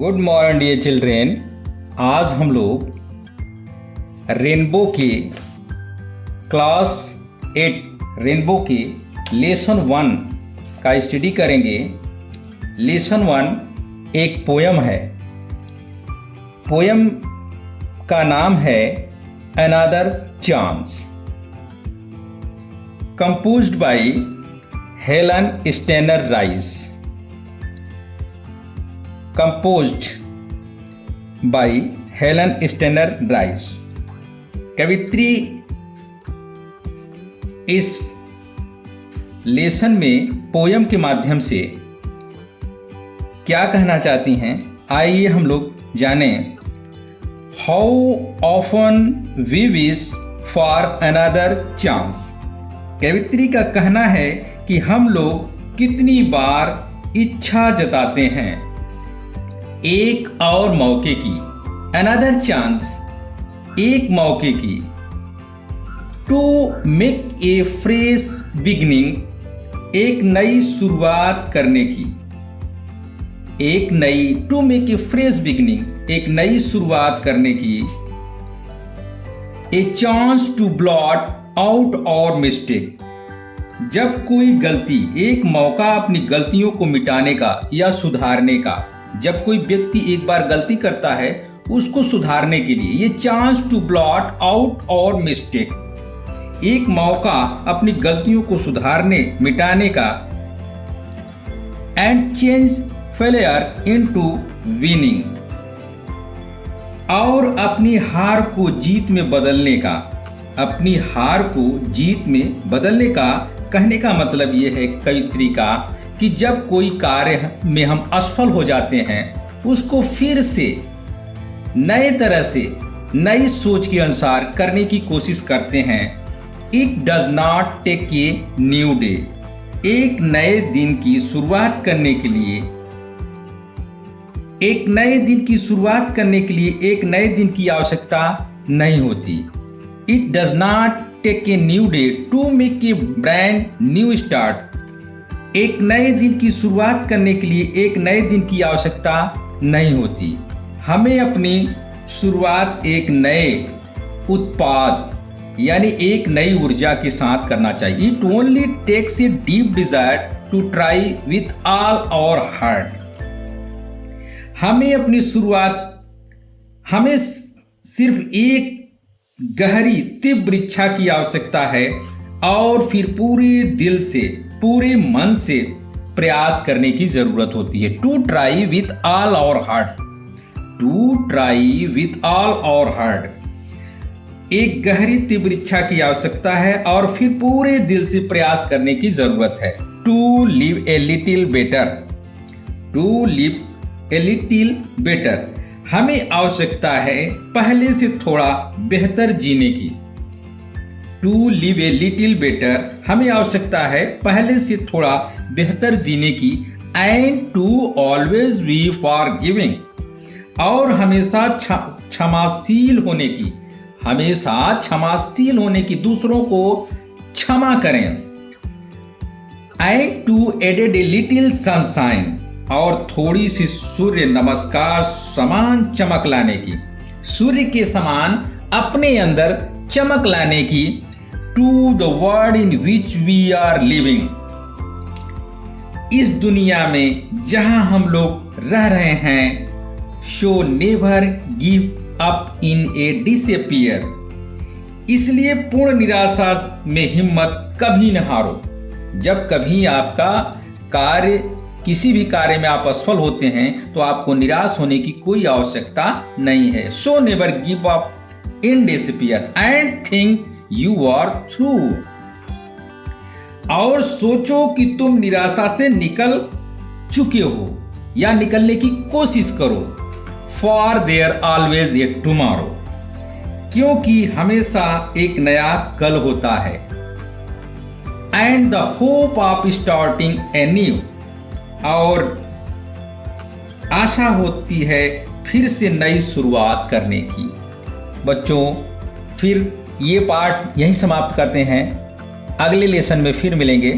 Good morning dear children. आज हम लोग रेनबो के क्लास 8 रेनबो के लेसन 1 का स्टडी करेंगे। लेसन 1 एक पोयम है। पोयम का नाम है another chance, composed by Helen Steiner Rice. Composed by Helen Steiner Rice. कवित्री इस लेसन में पोयम के माध्यम से क्या कहना चाहती हैं, आइए हम लोग जानें। How often we wish for another chance. कवित्री का कहना है कि हम लोग कितनी बार इच्छा जताते हैं एक और मौके की, अनदर चांस, एक मौके की। To make a fresh beginning, एक नई शुरुआत करने की। एक नई, to make a fresh beginning, एक नई शुरुआत करने की। A chance to blot out our mistake, जब कोई गलती, एक मौका अपनी गलतियों को मिटाने का या सुधारने का। जब कोई व्यक्ति एक बार गलती करता है उसको सुधारने के लिए, ये chance to blot out our mistake, एक मौका अपनी गलतियों को सुधारने मिटाने का। And change failure into winning, और अपनी हार को जीत में बदलने का। अपनी हार को जीत में बदलने का कहने का मतलब यह है कवित्री का कि जब कोई कार्य में हम असफल हो जाते हैं उसको फिर से नए तरह से, नई सोच के अनुसार करने की कोशिश करते हैं। It does not take a new day, एक नए दिन की शुरुआत करने के लिए, एक नए दिन की शुरुआत करने के लिए एक नए दिन की आवश्यकता नहीं होती। It does not take a new day to make a brand new start, एक नए दिन की शुरुआत करने के लिए एक नए दिन की आवश्यकता नहीं होती। हमें अपनी शुरुआत एक नए उत्पाद यानी एक नई ऊर्जा के साथ करना चाहिए। It only takes a deep desire to try with all our heart. हमें अपनी शुरुआत, हमें सिर्फ एक गहरी तीव्र इच्छा की आवश्यकता है और फिर पूरे दिल से, पूरे मन से प्रयास करने की जरूरत होती है। To try with all our heart, to try with all our heart, एक गहरी तीव्र इच्छा की आवश्यकता है और फिर पूरे दिल से प्रयास करने की जरूरत है। To live a little better, to live a little better, हमें आवश्यकता है पहले से थोड़ा बेहतर जीने की। To live a little better, हमें आवश्यकता है पहले से थोड़ा बेहतर जीने की। And to always be forgiving, और हमेशा क्षमाशील होने की, हमेशा क्षमाशील होने की, दूसरों को क्षमा करें। And to added a little sunshine, और थोड़ी सी सूर्य नमस्कार समान चमक लाने की, सूर्य के समान अपने अंदर चमक लाने की। To the world in which we are living, इस दुनिया में जहां हम लोग रह रहे हैं। So never give up in a disappear, इसलिए पूर्ण निराशा में हिम्मत कभी न हारो। जब कभी आपका कार्य, किसी भी कार्य में आप असफल होते हैं तो आपको निराश होने की कोई आवश्यकता नहीं है। So never give up in disappear and think you are through, और सोचो कि तुम निराशा से निकल चुके हो या निकलने की कोशिश करो। For their always a tomorrow, क्योंकि हमेशा एक नया कल होता है। And the hope of starting a new, और आशा होती है फिर से नई शुरुआत करने की। बच्चों, फिर ये पाठ यहीं समाप्त करते हैं। अगले लेसन में फिर मिलेंगे।